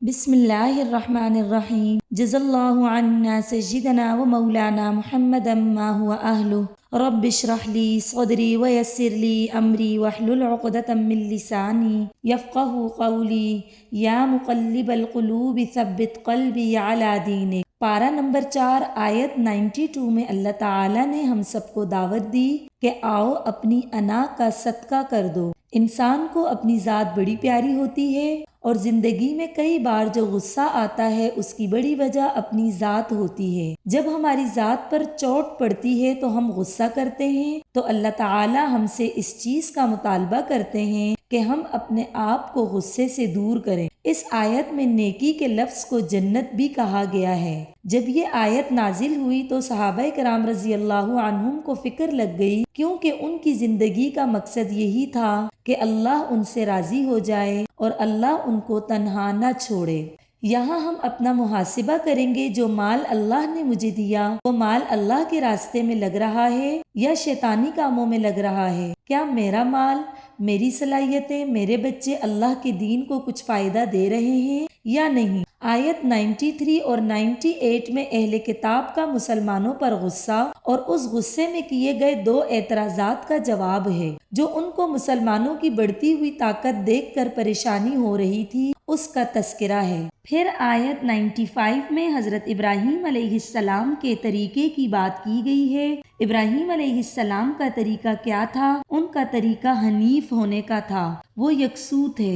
بسم اللہ الرحمن الرحیم جزا اللہ عنا سیدنا و مولانا محمدا ما هو اہلہ رب اشرح لی صدری ویسر لی امری واحلل عقدۃ من لسانی یفقہوا قولی یا مقلب القلوب ثبت قلبی علی دینک۔ پارہ نمبر 4 آیت 92 میں اللہ تعالیٰ نے ہم سب کو دعوت دی کہ آؤ اپنی انا کا صدقہ کر دو۔ انسان کو اپنی ذات بڑی پیاری ہوتی ہے اور زندگی میں کئی بار جو غصہ آتا ہے اس کی بڑی وجہ اپنی ذات ہوتی ہے۔ جب ہماری ذات پر چوٹ پڑتی ہے تو ہم غصہ کرتے ہیں، تو اللہ تعالی ہم سے اس چیز کا مطالبہ کرتے ہیں کہ ہم اپنے آپ کو غصے سے دور کریں۔ اس آیت میں نیکی کے لفظ کو جنت بھی کہا گیا ہے۔ جب یہ آیت نازل ہوئی تو صحابہ کرام رضی اللہ عنہم کو فکر لگ گئی، کیونکہ ان کی زندگی کا مقصد یہی تھا کہ اللہ ان سے راضی ہو جائے اور اللہ ان کو تنہا نہ چھوڑے۔ یہاں ہم اپنا محاسبہ کریں گے، جو مال اللہ نے مجھے دیا وہ مال اللہ کے راستے میں لگ رہا ہے یا شیطانی کاموں میں لگ رہا ہے؟ کیا میرا مال، میری صلاحیتیں، میرے بچے اللہ کے دین کو کچھ فائدہ دے رہے ہیں یا نہیں؟ آیت 93 اور 98 میں اہل کتاب کا مسلمانوں پر غصہ اور اس غصے میں کیے گئے 2 اعتراضات کا جواب ہے، جو ان کو مسلمانوں کی بڑھتی ہوئی طاقت دیکھ کر پریشانی ہو رہی تھی، اس کا تذکرہ ہے۔ پھر آیت 95 میں حضرت ابراہیم علیہ السلام کے طریقے کی بات کی گئی ہے۔ ابراہیم علیہ السلام کا طریقہ کیا تھا؟ ان کا طریقہ حنیف ہونے کا تھا، وہ یکسو تھے۔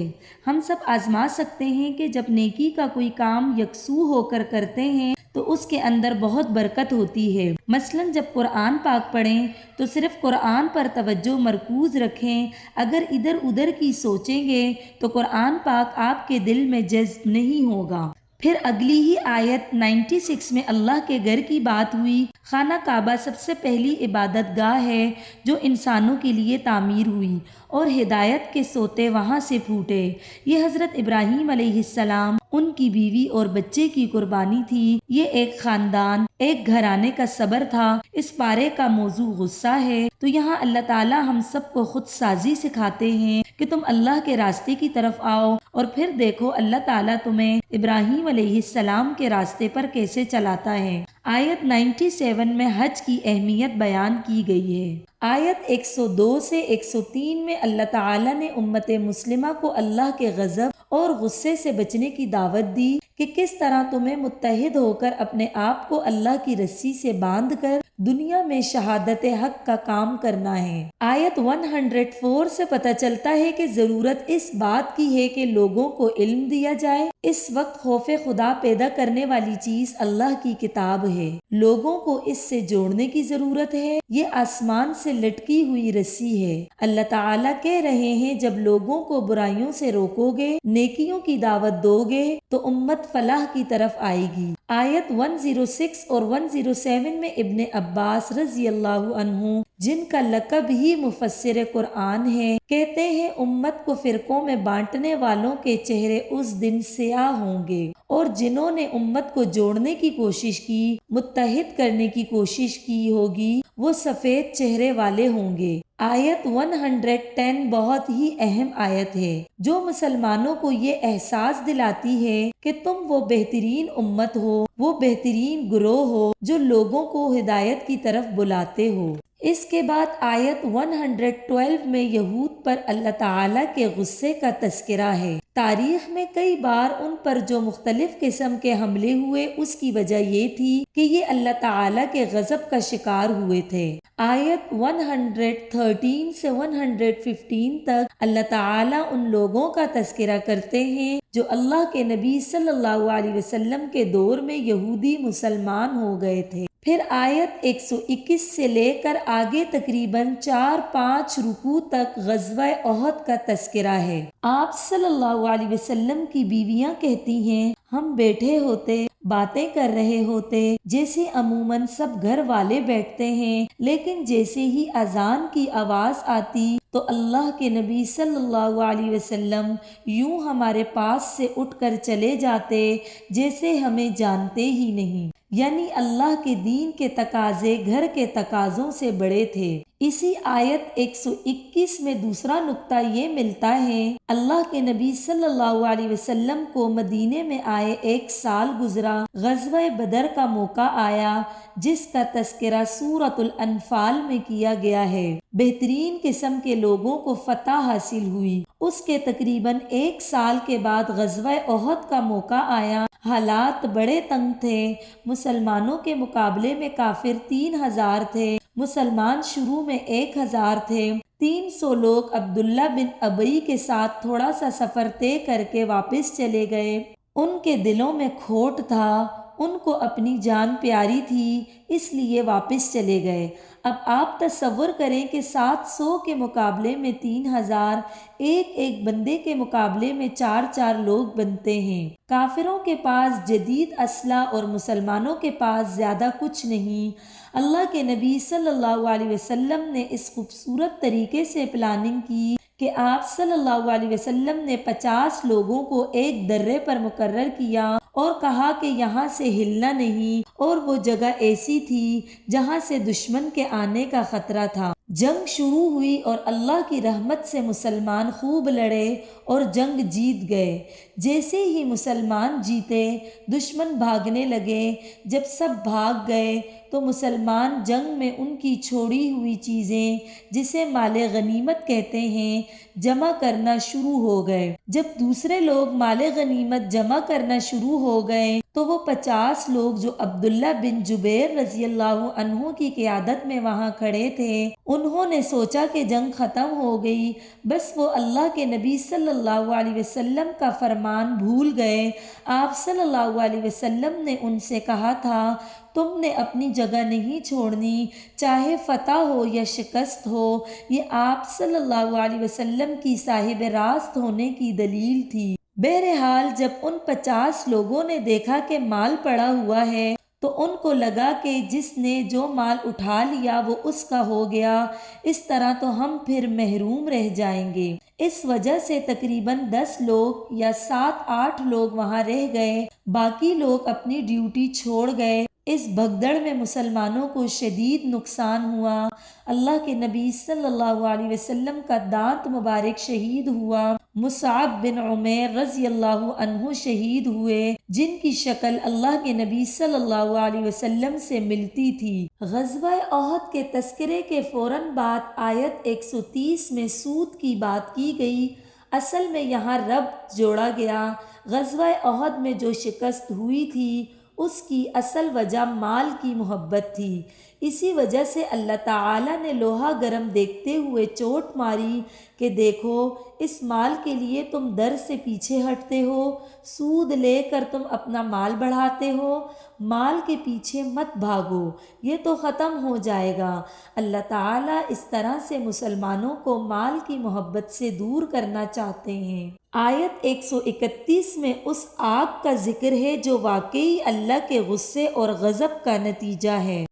ہم سب آزما سکتے ہیں کہ جب نیکی کا کوئی کام یکسو ہو کر کرتے ہیں تو اس کے اندر بہت برکت ہوتی ہے۔ مثلاً جب قرآن پاک پڑھیں تو صرف قرآن پر توجہ مرکوز رکھیں، اگر ادھر ادھر کی سوچیں گے تو قرآن پاک آپ کے دل میں جذب نہیں ہوگا۔ پھر اگلی ہی آیت 96 میں اللہ کے گھر کی بات ہوئی۔ خانہ کعبہ سب سے پہلی عبادت گاہ ہے جو انسانوں کے لیے تعمیر ہوئی اور ہدایت کے سوتے وہاں سے پھوٹے۔ یہ حضرت ابراہیم علیہ السلام، ان کی بیوی اور بچے کی قربانی تھی۔ یہ ایک خاندان، ایک گھرانے کا صبر تھا۔ اس پارے کا موضوع غصہ ہے، تو یہاں اللہ تعالی ہم سب کو خود سازی سکھاتے ہیں کہ تم اللہ کے راستے کی طرف آؤ، اور پھر دیکھو اللہ تعالیٰ تمہیں ابراہیم علیہ السلام کے راستے پر کیسے چلاتا ہے۔ آیت 97 میں حج کی اہمیت بیان کی گئی ہے۔ آیت 102 سے 103 میں اللہ تعالیٰ نے امت مسلمہ کو اللہ کے غضب اور غصے سے بچنے کی دعوت دی کہ کس طرح تمہیں متحد ہو کر اپنے آپ کو اللہ کی رسی سے باندھ کر دنیا میں شہادت حق کا کام کرنا ہے۔ آیت 104 سے پتہ چلتا ہے کہ ضرورت اس بات کی ہے کہ لوگوں کو علم دیا جائے۔ اس وقت خوف خدا پیدا کرنے والی چیز اللہ کی کتاب ہے، لوگوں کو اس سے جوڑنے کی ضرورت ہے۔ یہ آسمان سے لٹکی ہوئی رسی ہے۔ اللہ تعالیٰ کہہ رہے ہیں جب لوگوں کو برائیوں سے روکو گے، نیکیوں کی دعوت دو گے تو امت فلاح کی طرف آئے گی۔ آیت 106 اور 107 میں ابن عباس رضی اللہ عنہ، جن کا لقب ہی مفسر قرآن ہے، کہتے ہیں امت کو فرقوں میں بانٹنے والوں کے چہرے اس دن سیاہ ہوں گے، اور جنہوں نے امت کو جوڑنے کی کوشش کی، متحد کرنے کی کوشش کی ہوگی، وہ سفید چہرے والے ہوں گے۔ آیت 110 بہت ہی اہم آیت ہے، جو مسلمانوں کو یہ احساس دلاتی ہے کہ تم وہ بہترین امت ہو، وہ بہترین گروہ ہو جو لوگوں کو ہدایت کی طرف بلاتے ہو۔ اس کے بعد آیت 112 میں یہود پر اللہ تعالیٰ کے غصے کا تذکرہ ہے۔ تاریخ میں کئی بار ان پر جو مختلف قسم کے حملے ہوئے، اس کی وجہ یہ تھی کہ یہ اللہ تعالیٰ کے غضب کا شکار ہوئے تھے۔ آیت 113 سے 115 تک اللہ تعالیٰ ان لوگوں کا تذکرہ کرتے ہیں جو اللہ کے نبی صلی اللہ علیہ وسلم کے دور میں یہودی مسلمان ہو گئے تھے۔ پھر آیت 121 سے لے کر آگے تقریباً 4-5 رکوع تک غزوہ احد کا تذکرہ ہے۔ آپ صلی اللہ علیہ وسلم کی بیویاں کہتی ہیں، ہم بیٹھے ہوتے، باتیں کر رہے ہوتے جیسے عموماً سب گھر والے بیٹھتے ہیں، لیکن جیسے ہی اذان کی آواز آتی تو اللہ کے نبی صلی اللہ علیہ وسلم یوں ہمارے پاس سے اٹھ کر چلے جاتے جیسے ہمیں جانتے ہی نہیں۔ یعنی اللہ کے دین کے تقاضے گھر کے تقاضوں سے بڑے تھے۔ اسی آیت 121 میں دوسرا نقطہ یہ ملتا ہے، اللہ کے نبی صلی اللہ علیہ وسلم کو مدینے میں آئے 1 سال گزرا، غزوہ بدر کا موقع آیا جس کا تذکرہ سورۃ الانفال میں کیا گیا ہے۔ بہترین قسم کے لوگوں کو فتح حاصل ہوئی۔ اس کے تقریباً 1 سال کے بعد غزوہ احد کا موقع آیا۔ حالات بڑے تنگ تھے، مسلمانوں کے مقابلے میں کافر 3000 تھے، مسلمان شروع میں 1000 تھے۔ 300 لوگ عبداللہ بن ابی کے ساتھ تھوڑا سا سفر طے کر کے واپس چلے گئے۔ ان کے دلوں میں کھوٹ تھا، ان کو اپنی جان پیاری تھی، اس لیے واپس چلے گئے۔ اب آپ تصور کریں کہ 700 کے مقابلے میں 3000، ایک بندے کے مقابلے میں 4 لوگ بنتے ہیں۔ کافروں کے پاس جدید اسلحہ اور مسلمانوں کے پاس زیادہ کچھ نہیں۔ اللہ کے نبی صلی اللہ علیہ وسلم نے اس خوبصورت طریقے سے پلاننگ کی کہ آپ صلی اللہ علیہ وسلم نے 50 لوگوں کو ایک درے پر مقرر کیا اور کہا کہ یہاں سے ہلنا نہیں، اور وہ جگہ ایسی تھی جہاں سے دشمن کے آنے کا خطرہ تھا۔ جنگ شروع ہوئی اور اللہ کی رحمت سے مسلمان خوب لڑے اور جنگ جیت گئے۔ جیسے ہی مسلمان جیتے دشمن بھاگنے لگے۔ جب سب بھاگ گئے تو مسلمان جنگ میں ان کی چھوڑی ہوئی چیزیں، جسے مال غنیمت کہتے ہیں، جمع کرنا شروع ہو گئے۔ جب دوسرے لوگ مال غنیمت جمع کرنا شروع ہو گئے تو وہ 50 لوگ جو عبداللہ بن جبیر رضی اللہ عنہ کی قیادت میں وہاں کھڑے تھے، انہوں نے سوچا کہ جنگ ختم ہو گئی، بس وہ اللہ کے نبی صلی اللہ علیہ وسلم کا فرمان بھول گئے۔ آپ صلی اللہ علیہ وسلم نے ان سے کہا تھا، تم نے اپنی جگہ نہیں چھوڑنی، چاہے فتح ہو یا شکست ہو۔ یہ آپ صلی اللہ علیہ وسلم کی صاحب راست ہونے کی دلیل تھی۔ بہرحال جب ان 50 لوگوں نے دیکھا کہ مال پڑا ہوا ہے تو ان کو لگا کہ جس نے جو مال اٹھا لیا وہ اس کا ہو گیا، اس طرح تو ہم پھر محروم رہ جائیں گے۔ اس وجہ سے تقریباً 10 لوگ یا 7-8 لوگ وہاں رہ گئے، باقی لوگ اپنی ڈیوٹی چھوڑ گئے۔ اس بھگدڑ میں مسلمانوں کو شدید نقصان ہوا۔ اللہ کے نبی صلی اللہ علیہ وسلم کا دانت مبارک شہید ہوا۔ مصعب بن عمیر رضی اللہ عنہ شہید ہوئے، جن کی شکل اللہ کے نبی صلی اللہ علیہ وسلم سے ملتی تھی۔ غزوہ احد کے تذکرے کے فوراً بعد آیت 130 میں سود کی بات کی گئی۔ اصل میں یہاں ربط جوڑا گیا۔ غزوہ احد میں جو شکست ہوئی تھی اس کی اصل وجہ مال کی محبت تھی۔ اسی وجہ سے اللہ تعالیٰ نے لوہا گرم دیکھتے ہوئے چوٹ ماری کہ دیکھو اس مال کے لیے تم در سے پیچھے ہٹتے ہو، سود لے کر تم اپنا مال بڑھاتے ہو، مال کے پیچھے مت بھاگو، یہ تو ختم ہو جائے گا۔ اللہ تعالیٰ اس طرح سے مسلمانوں کو مال کی محبت سے دور کرنا چاہتے ہیں۔ آیت 131 میں اس آگ کا ذکر ہے جو واقعی اللہ کے غصے اور غضب کا نتیجہ ہے۔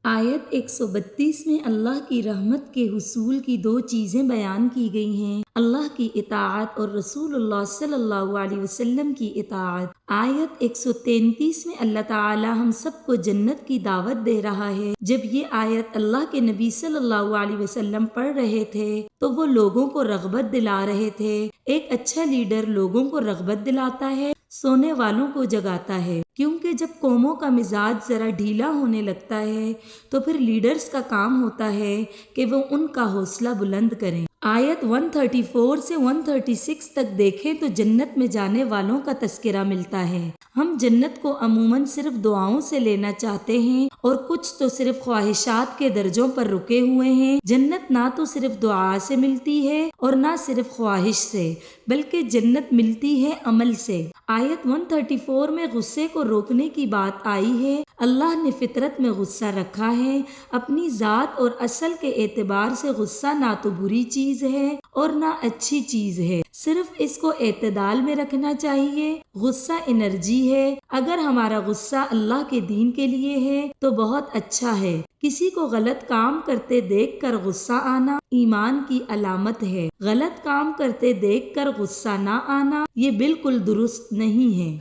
آیت 132 میں اللہ کی رحمت کے حصول کی 2 چیزیں بیان کی گئی ہیں، اللہ کی اطاعت اور رسول اللہ صلی اللہ علیہ وسلم کی اطاعت۔ آیت 133 میں اللہ تعالی ہم سب کو جنت کی دعوت دے رہا ہے۔ جب یہ آیت اللہ کے نبی صلی اللہ علیہ وسلم پڑھ رہے تھے تو وہ لوگوں کو رغبت دلا رہے تھے۔ ایک اچھا لیڈر لوگوں کو رغبت دلاتا ہے، سونے والوں کو جگاتا ہے، کیونکہ جب قوموں کا مزاج ذرا ڈھیلا ہونے لگتا ہے تو پھر لیڈرز کا کام ہوتا ہے کہ وہ ان کا حوصلہ بلند کریں۔ آیت 134 سے 136 تک دیکھیں تو جنت میں جانے والوں کا تذکرہ ملتا ہے۔ ہم جنت کو عموماً صرف دعاؤں سے لینا چاہتے ہیں اور کچھ تو صرف خواہشات کے درجوں پر رکے ہوئے ہیں۔ جنت نہ تو صرف دعا سے ملتی ہے اور نہ صرف خواہش سے، بلکہ جنت ملتی ہے عمل سے۔ آیت 134 میں غصے کو روکنے کی بات آئی ہے۔ اللہ نے فطرت میں غصہ رکھا ہے۔ اپنی ذات اور اصل کے اعتبار سے غصہ نہ تو بری چیز ہے اور نہ اچھی چیز ہے، صرف اس کو اعتدال میں رکھنا چاہیے۔ غصہ انرجی ہے۔ اگر ہمارا غصہ اللہ کے دین کے لیے ہے تو بہت اچھا ہے۔ کسی کو غلط کام کرتے دیکھ کر غصہ آنا ایمان کی علامت ہے۔ غلط کام کرتے دیکھ کر غصہ نہ آنا یہ بالکل درست نہیں ہے۔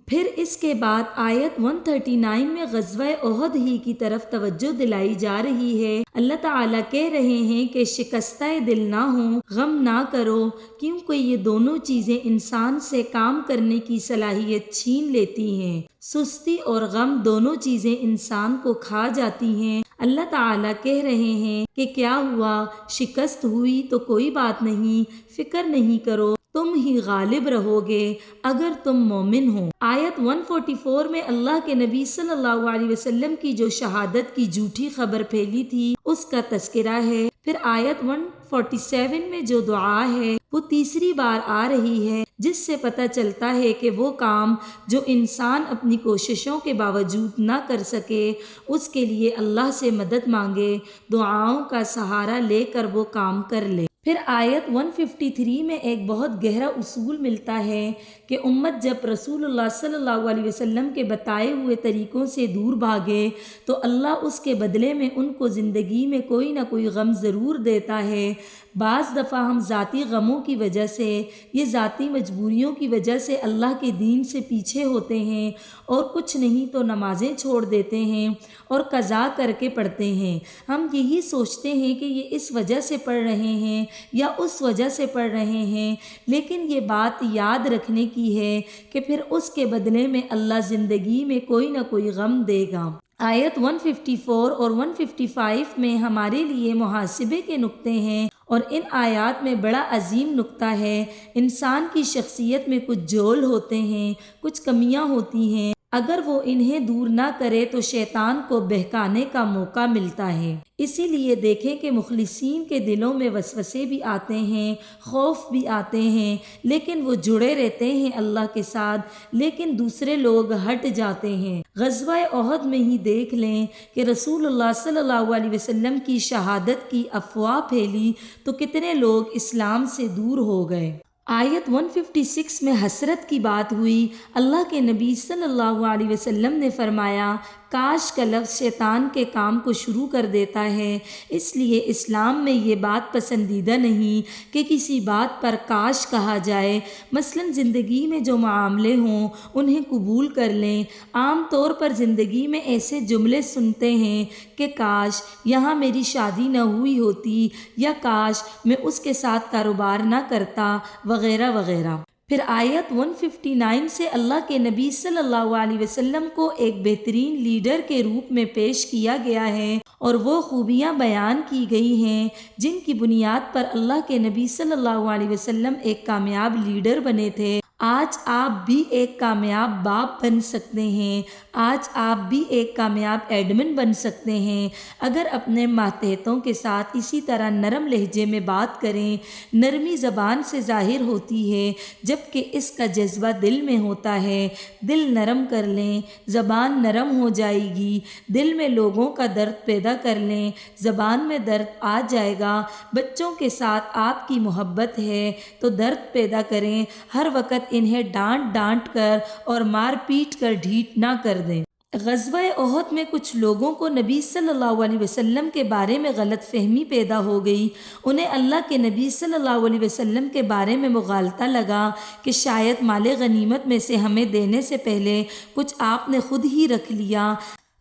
پھر اس کے بعد آیت 139 میں غزوہ احد ہی کی طرف توجہ دلائی جا رہی ہے۔ اللہ تعالیٰ کہہ رہے ہیں کہ شکستہ دل نہ ہو، غم نہ کرو، کیونکہ یہ دونوں چیزیں انسان سے کام کرنے کی صلاحیت چھین لیتی ہیں۔ سستی اور غم دونوں چیزیں انسان کو کھا جاتی ہیں۔ اللہ تعالیٰ کہہ رہے ہیں کہ کیا ہوا، شکست ہوئی تو کوئی بات نہیں، فکر نہیں کرو، تم ہی غالب رہو گے اگر تم مومن ہو۔ آیت 144 میں اللہ کے نبی صلی اللہ علیہ وسلم کی جو شہادت کی جھوٹی خبر پھیلی تھی اس کا تذکرہ ہے۔ پھر آیت 147 میں جو دعا ہے وہ تیسری بار آ رہی ہے، جس سے پتہ چلتا ہے کہ وہ کام جو انسان اپنی کوششوں کے باوجود نہ کر سکے اس کے لیے اللہ سے مدد مانگے، دعاؤں کا سہارا لے کر وہ کام کر لے۔ پھر آیت 153 میں ایک بہت گہرا اصول ملتا ہے کہ امت جب رسول اللہ صلی اللہ علیہ وسلم کے بتائے ہوئے طریقوں سے دور بھاگے تو اللہ اس کے بدلے میں ان کو زندگی میں کوئی نہ کوئی غم ضرور دیتا ہے۔ بعض دفعہ ہم ذاتی غموں کی وجہ سے، یہ ذاتی مجبوریوں کی وجہ سے اللہ کے دین سے پیچھے ہوتے ہیں اور کچھ نہیں تو نمازیں چھوڑ دیتے ہیں اور قضا کر کے پڑھتے ہیں۔ ہم یہی سوچتے ہیں کہ یہ اس وجہ سے پڑھ رہے ہیں یا اس وجہ سے پڑھ رہے ہیں، لیکن یہ بات یاد رکھنے کی ہے کہ پھر اس کے بدلے میں اللہ زندگی میں کوئی نہ کوئی غم دے گا۔ آیت 154 اور 155 میں ہمارے لیے محاسبے کے نقطے ہیں اور ان آیات میں بڑا عظیم نقطہ ہے۔ انسان کی شخصیت میں کچھ جول ہوتے ہیں، کچھ کمیاں ہوتی ہیں، اگر وہ انہیں دور نہ کرے تو شیطان کو بہکانے کا موقع ملتا ہے۔ اسی لیے دیکھیں کہ مخلصین کے دلوں میں وسوسے بھی آتے ہیں، خوف بھی آتے ہیں، لیکن وہ جڑے رہتے ہیں اللہ کے ساتھ، لیکن دوسرے لوگ ہٹ جاتے ہیں۔ غزوہ احد میں ہی دیکھ لیں کہ رسول اللہ صلی اللہ علیہ وسلم کی شہادت کی افواہ پھیلی تو کتنے لوگ اسلام سے دور ہو گئے۔ آیت 156 میں حسرت کی بات ہوئی۔ اللہ کے نبی صلی اللہ علیہ وسلم نے فرمایا کاش کا لفظ شیطان کے کام کو شروع کر دیتا ہے، اس لیے اسلام میں یہ بات پسندیدہ نہیں کہ کسی بات پر کاش کہا جائے۔ مثلا زندگی میں جو معاملے ہوں انہیں قبول کر لیں۔ عام طور پر زندگی میں ایسے جملے سنتے ہیں کہ کاش یہاں میری شادی نہ ہوئی ہوتی، یا کاش میں اس کے ساتھ کاروبار نہ کرتا، وغیرہ وغیرہ۔ پھر آیت 159 سے اللہ کے نبی صلی اللہ علیہ وسلم کو ایک بہترین لیڈر کے روپ میں پیش کیا گیا ہے اور وہ خوبیاں بیان کی گئی ہیں جن کی بنیاد پر اللہ کے نبی صلی اللہ علیہ وسلم ایک کامیاب لیڈر بنے تھے۔ آج آپ بھی ایک کامیاب باپ بن سکتے ہیں، آج آپ بھی ایک کامیاب ایڈمن بن سکتے ہیں اگر اپنے ماتحتوں کے ساتھ اسی طرح نرم لہجے میں بات کریں۔ نرمی زبان سے ظاہر ہوتی ہے جبکہ اس کا جذبہ دل میں ہوتا ہے۔ دل نرم کر لیں، زبان نرم ہو جائے گی۔ دل میں لوگوں کا درد پیدا کر لیں، زبان میں درد آ جائے گا۔ بچوں کے ساتھ آپ کی محبت ہے تو درد پیدا کریں، ہر وقت انہیں ڈانٹ کر اور مار پیٹ کر ڈھیٹ نہ کر دیں۔ غزوہ احد میں کچھ لوگوں کو نبی صلی اللہ علیہ وسلم کے بارے میں غلط فہمی پیدا ہو گئی۔ انہیں اللہ کے نبی صلی اللہ علیہ وسلم کے بارے میں مغالطہ لگا کہ شاید مال غنیمت میں سے ہمیں دینے سے پہلے کچھ آپ نے خود ہی رکھ لیا۔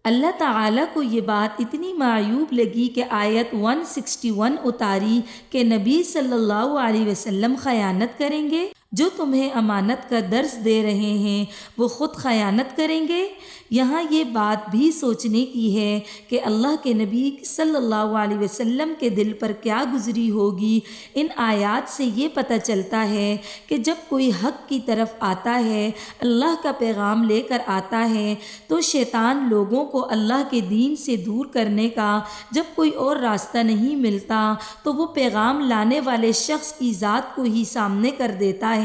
اللہ تعالیٰ کو یہ بات اتنی معیوب لگی کہ آیت 161 اتاری کہ نبی صلی اللہ علیہ وسلم خیانت کریں گے؟ جو تمہیں امانت کا درس دے رہے ہیں وہ خود خیانت کریں گے؟ یہاں یہ بات بھی سوچنے کی ہے کہ اللہ کے نبی صلی اللہ علیہ وسلم کے دل پر کیا گزری ہوگی۔ ان آیات سے یہ پتہ چلتا ہے کہ جب کوئی حق کی طرف آتا ہے، اللہ کا پیغام لے کر آتا ہے، تو شیطان لوگوں کو اللہ کے دین سے دور کرنے کا جب کوئی اور راستہ نہیں ملتا تو وہ پیغام لانے والے شخص کی ذات کو ہی سامنے کر دیتا ہے۔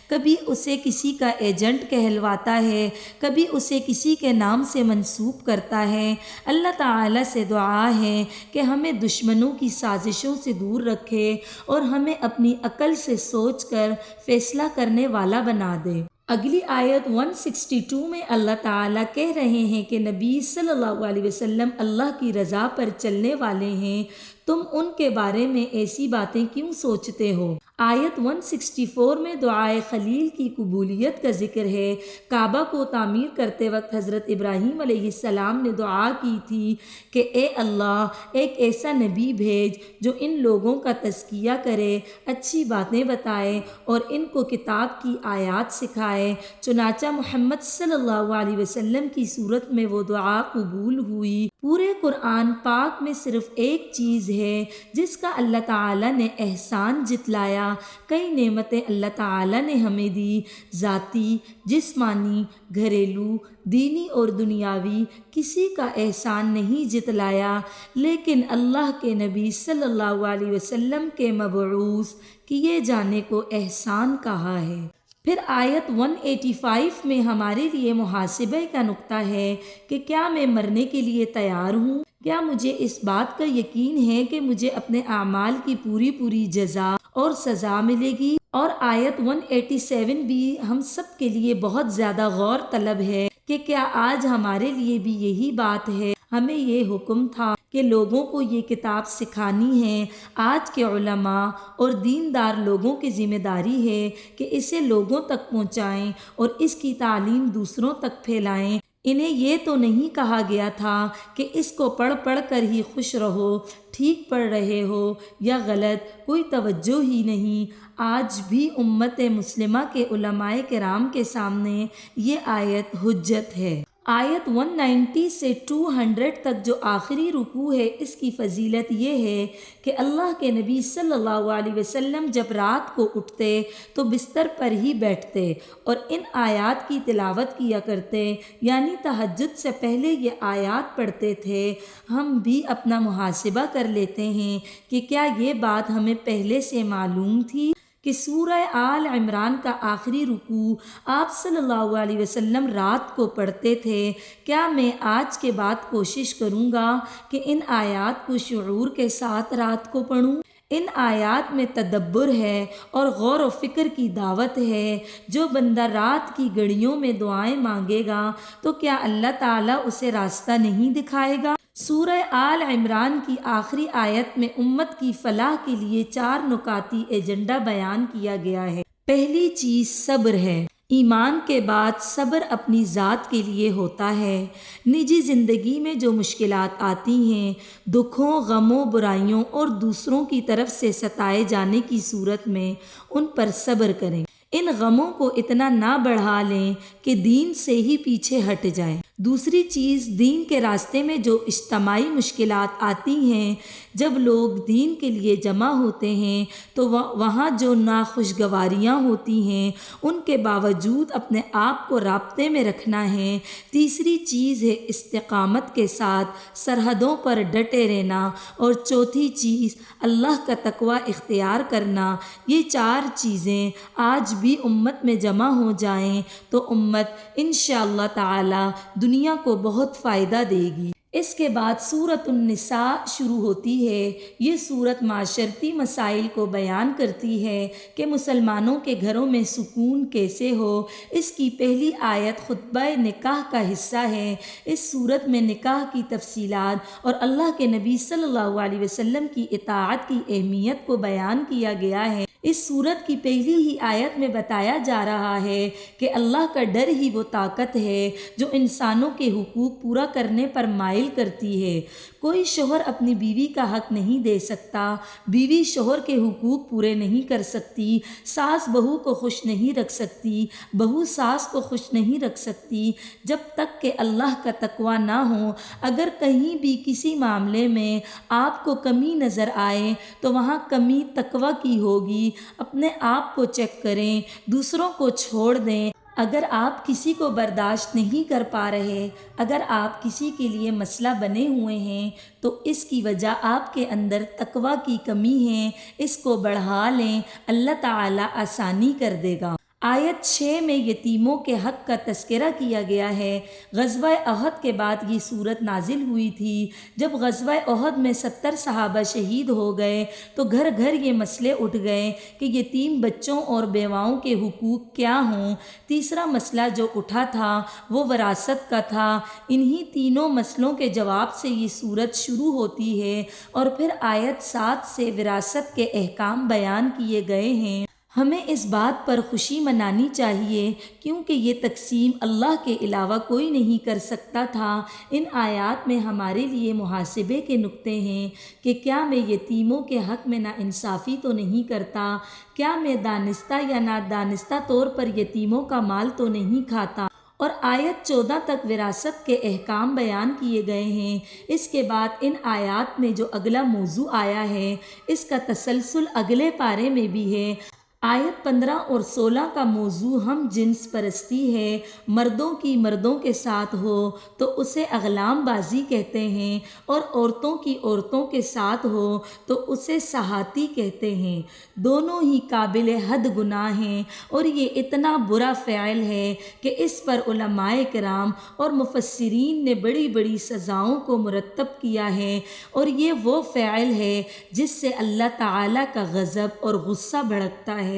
کبھی اسے کسی کا ایجنٹ کہلواتا ہے، کبھی اسے کسی کے نام سے منسوب کرتا ہے۔ اللہ تعالیٰ سے دعا ہے کہ ہمیں دشمنوں کی سازشوں سے دور رکھے اور ہمیں اپنی عقل سے سوچ کر فیصلہ کرنے والا بنا دے۔ اگلی آیت 162 میں اللہ تعالیٰ کہہ رہے ہیں کہ نبی صلی اللہ علیہ وسلم اللہ کی رضا پر چلنے والے ہیں، تم ان کے بارے میں ایسی باتیں کیوں سوچتے ہو؟ آیت 164 میں دعائے خلیل کی قبولیت کا ذکر ہے۔ کعبہ کو تعمیر کرتے وقت حضرت ابراہیم علیہ السلام نے دعا کی تھی کہ اے اللہ ایک ایسا نبی بھیج جو ان لوگوں کا تزکیہ کرے، اچھی باتیں بتائے اور ان کو کتاب کی آیات سکھائے۔ چنانچہ محمد صلی اللہ علیہ وسلم کی صورت میں وہ دعا قبول ہوئی۔ پورے قرآن پاک میں صرف ایک چیز ہے جس کا اللہ تعالیٰ نے احسان جتلایا۔ کئی نعمتیں اللہ تعالیٰ نے ہمیں دی، ذاتی، جسمانی، گھریلو، دینی اور دنیاوی، کسی کا احسان نہیں جتلایا، لیکن اللہ کے نبی صلی اللہ علیہ وسلم کے مبعوث کیے جانے کو احسان کہا ہے۔ پھر آیت 185 میں ہمارے لیے محاسبہ کا نقطہ ہے کہ کیا میں مرنے کے لیے تیار ہوں؟ کیا مجھے اس بات کا یقین ہے کہ مجھے اپنے اعمال کی پوری جزا اور سزا ملے گی؟ اور آیت 187 بھی ہم سب کے لیے بہت زیادہ غور طلب ہے کہ کیا آج ہمارے لیے بھی یہی بات ہے؟ ہمیں یہ حکم تھا کہ لوگوں کو یہ کتاب سکھانی ہے۔ آج کے علماء اور دیندار لوگوں کی ذمہ داری ہے کہ اسے لوگوں تک پہنچائیں اور اس کی تعلیم دوسروں تک پھیلائیں۔ انہیں یہ تو نہیں کہا گیا تھا کہ اس کو پڑھ کر ہی خوش رہو، ٹھیک پڑھ رہے ہو یا غلط، کوئی توجہ ہی نہیں۔ آج بھی امت مسلمہ کے علماء کرام کے سامنے یہ آیت حجت ہے۔ آیت 190 سے 200 تک جو آخری رکوع ہے، اس کی فضیلت یہ ہے کہ اللہ کے نبی صلی اللہ علیہ وسلم جب رات کو اٹھتے تو بستر پر ہی بیٹھتے اور ان آیات کی تلاوت کیا کرتے، یعنی تہجد سے پہلے یہ آیات پڑھتے تھے۔ ہم بھی اپنا محاسبہ کر لیتے ہیں کہ کیا یہ بات ہمیں پہلے سے معلوم تھی کہ سورہ آل عمران کا آخری رکوع آپ صلی اللہ علیہ وسلم رات کو پڑھتے تھے؟ کیا میں آج کے بعد کوشش کروں گا کہ ان آیات کو شعور کے ساتھ رات کو پڑھوں؟ ان آیات میں تدبر ہے اور غور و فکر کی دعوت ہے۔ جو بندہ رات کی گھڑیوں میں دعائیں مانگے گا تو کیا اللہ تعالیٰ اسے راستہ نہیں دکھائے گا؟ سورہ آل عمران کی آخری آیت میں امت کی فلاح کے لیے 4 نکاتی ایجنڈا بیان کیا گیا ہے۔ پہلی چیز صبر ہے۔ ایمان کے بعد صبر اپنی ذات کے لیے ہوتا ہے۔ نجی زندگی میں جو مشکلات آتی ہیں، دکھوں، غموں، برائیوں اور دوسروں کی طرف سے ستائے جانے کی صورت میں ان پر صبر کریں۔ ان غموں کو اتنا نہ بڑھا لیں کہ دین سے ہی پیچھے ہٹ جائیں۔ دوسری چیز، دین کے راستے میں جو اجتماعی مشکلات آتی ہیں، جب لوگ دین کے لیے جمع ہوتے ہیں تو وہاں جو ناخوشگواریاں ہوتی ہیں ان کے باوجود اپنے آپ کو رابطے میں رکھنا ہے۔ تیسری چیز ہے استقامت کے ساتھ سرحدوں پر ڈٹے رہنا، اور چوتھی چیز اللہ کا تقوی اختیار کرنا۔ یہ 4 چیزیں آج بھی امت میں جمع ہو جائیں تو امت انشاءاللہ تعالی دنیا کو بہت فائدہ دے گی۔ اس کے بعد سورۃ النساء شروع ہوتی ہے۔ یہ سورت معاشرتی مسائل کو بیان کرتی ہے کہ مسلمانوں کے گھروں میں سکون کیسے ہو۔ اس کی پہلی آیت خطبہ نکاح کا حصہ ہے۔ اس سورت میں نکاح کی تفصیلات اور اللہ کے نبی صلی اللہ علیہ وسلم کی اطاعت کی اہمیت کو بیان کیا گیا ہے۔ اس سورت کی پہلی ہی آیت میں بتایا جا رہا ہے کہ اللہ کا ڈر ہی وہ طاقت ہے جو انسانوں کے حقوق پورا کرنے پر مائل کرتی ہے۔ کوئی شوہر اپنی بیوی کا حق نہیں دے سکتا، بیوی شوہر کے حقوق پورے نہیں کر سکتی، ساس بہو کو خوش نہیں رکھ سکتی، بہو ساس کو خوش نہیں رکھ سکتی جب تک کہ اللہ کا تقوی نہ ہو۔ اگر کہیں بھی کسی معاملے میں آپ کو کمی نظر آئے تو وہاں کمی تقوی کی ہوگی۔ اپنے آپ کو چیک کریں، دوسروں کو چھوڑ دیں۔ اگر آپ کسی کو برداشت نہیں کر پا رہے، اگر آپ کسی کے لیے مسئلہ بنے ہوئے ہیں تو اس کی وجہ آپ کے اندر تقوی کی کمی ہے۔ اس کو بڑھا لیں، اللہ تعالیٰ آسانی کر دے گا۔ آیت 6 میں یتیموں کے حق کا تذکرہ کیا گیا ہے۔ غزوہ احد کے بعد یہ صورت نازل ہوئی تھی۔ جب غزوہ احد میں 70 صحابہ شہید ہو گئے تو گھر گھر یہ مسئلے اٹھ گئے کہ یتیم بچوں اور بیواؤں کے حقوق کیا ہوں۔ تیسرا مسئلہ جو اٹھا تھا وہ وراثت کا تھا۔ انہی تینوں مسئلوں کے جواب سے یہ صورت شروع ہوتی ہے اور پھر آیت 7 سے وراثت کے احکام بیان کیے گئے ہیں۔ ہمیں اس بات پر خوشی منانی چاہیے کیونکہ یہ تقسیم اللہ کے علاوہ کوئی نہیں کر سکتا تھا۔ ان آیات میں ہمارے لیے محاسبے کے نقطے ہیں کہ کیا میں یتیموں کے حق میں ناانصافی تو نہیں کرتا؟ کیا میں دانستہ یا نادانستہ طور پر یتیموں کا مال تو نہیں کھاتا؟ اور آیت 14 تک وراثت کے احکام بیان کیے گئے ہیں۔ اس کے بعد ان آیات میں جو اگلا موضوع آیا ہے اس کا تسلسل اگلے پارے میں بھی ہے۔ آیت 15 اور 16 کا موضوع ہم جنس پرستی ہے۔ مردوں کی مردوں کے ساتھ ہو تو اسے اغلام بازی کہتے ہیں اور عورتوں کی عورتوں کے ساتھ ہو تو اسے سہاتی کہتے ہیں۔ دونوں ہی قابل حد گناہ ہیں اور یہ اتنا برا فعل ہے کہ اس پر علماء کرام اور مفسرین نے بڑی بڑی سزاؤں کو مرتب کیا ہے، اور یہ وہ فعل ہے جس سے اللہ تعالیٰ کا غضب اور غصہ بھڑکتا ہے۔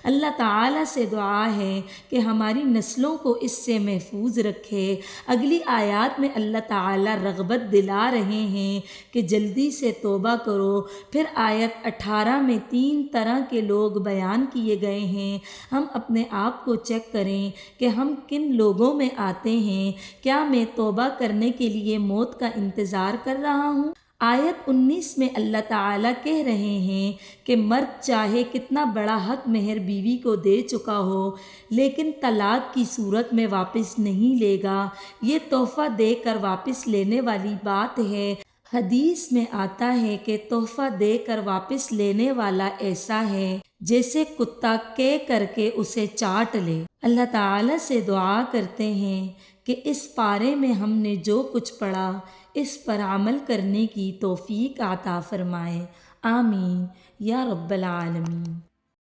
اللہ تعالیٰ سے دعا ہے کہ ہماری نسلوں کو اس سے محفوظ رکھے۔ اگلی آیات میں اللہ تعالیٰ رغبت دلا رہے ہیں کہ جلدی سے توبہ کرو۔ پھر آیت 18 میں 3 طرح کے لوگ بیان کیے گئے ہیں۔ ہم اپنے آپ کو چیک کریں کہ ہم کن لوگوں میں آتے ہیں۔ کیا میں توبہ کرنے کے لیے موت کا انتظار کر رہا ہوں؟ آیت 19 میں اللہ تعالیٰ کہہ رہے ہیں کہ مرد چاہے کتنا بڑا حق مہر بیوی کو دے چکا ہو لیکن طلاق کی صورت میں واپس نہیں لے گا۔ یہ تحفہ دے کر واپس لینے والی بات ہے۔ حدیث میں آتا ہے کہ تحفہ دے کر واپس لینے والا ایسا ہے جیسے کتا کے کر کے اسے چاٹ لے۔ اللہ تعالیٰ سے دعا کرتے ہیں کہ اس پارے میں ہم نے جو کچھ پڑھا اس پر عمل کرنے کی توفیق عطا فرمائے۔ آمین یا رب العالمین۔